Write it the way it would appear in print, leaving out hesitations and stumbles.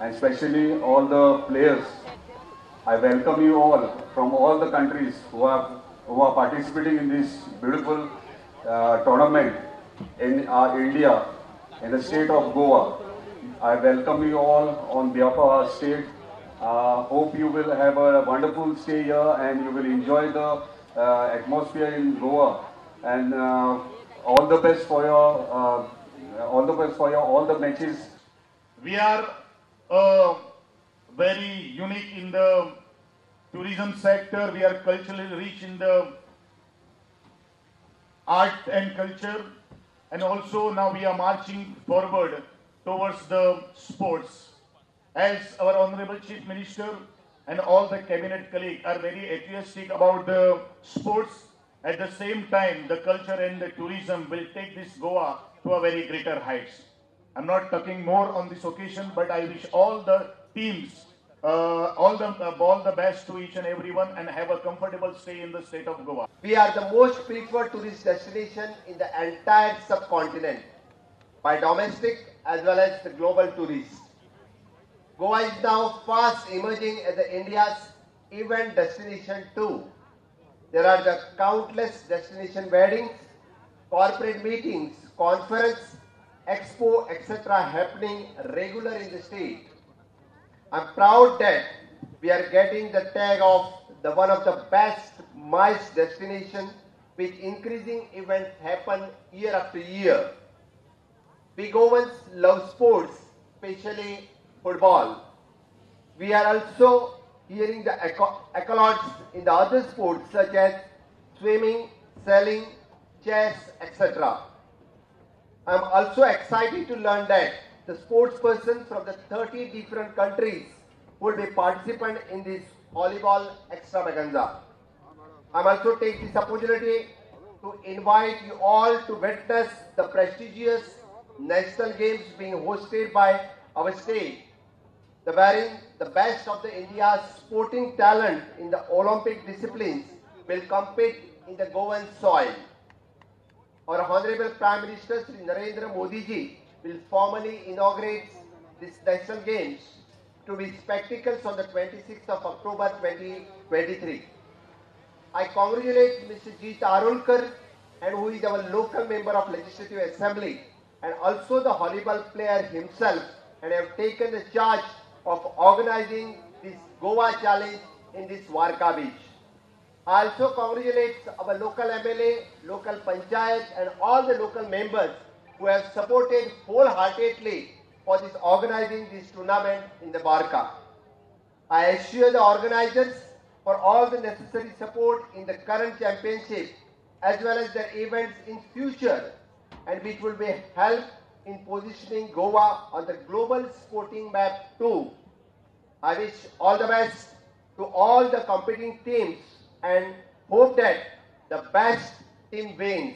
and especially all the players. I welcome you all from all the countries who are participating in this beautiful tournament in India, in the state of Goa. I welcome you all on behalf of our state. Hope you will have a wonderful stay here and you will enjoy the atmosphere in Goa. And all the best for your all the matches. We are very unique in the tourism sector. We are culturally rich in the art and culture, and also now we are marching forward towards the sports. As our Honorable Chief Minister and all the cabinet colleagues are very enthusiastic about the sports, at the same time the culture and the tourism will take this Goa to a very greater heights. I'm not talking more on this occasion, but I wish all the teams all the best to each and everyone and have a comfortable stay in the state of Goa. We are the most preferred tourist destination in the entire subcontinent by domestic as well as the global tourists. Goa is now fast emerging as India's event destination too. There are the countless destination weddings, corporate meetings, conference, expo, etc. happening regular in the state. I'm proud that we are getting the tag of the one of the best MICE destination, with increasing events happen year after year. We Goans love sports, especially football. We are also hearing the accolades in the other sports such as swimming, sailing, chess, etc. I'm also excited to learn that the sports persons from the 30 different countries will be participant in this volleyball extravaganza. I'm also taking this opportunity to invite you all to witness the prestigious national games being hosted by our state, wherein the best of the India's sporting talent in the Olympic disciplines will compete in the Goan soil. Our Honorable Prime Minister Sri Narendra Modi ji will formally inaugurate these national games to be spectacles on the 26th of October 2023. I congratulate Mr. G. Tarulkar, and who is our local member of Legislative Assembly, and also the volleyball player himself, and have taken the charge of organizing this Goa challenge in this Varca beach. I also congratulate our local MLA, local panchayat, and all the local members who have supported wholeheartedly for this organizing this tournament in the Varca. I assure the organizers for all the necessary support in the current championship as well as their events in future, and which will be help in positioning Goa on the global sporting map too. I wish all the best to all the competing teams and hope that the best team wins.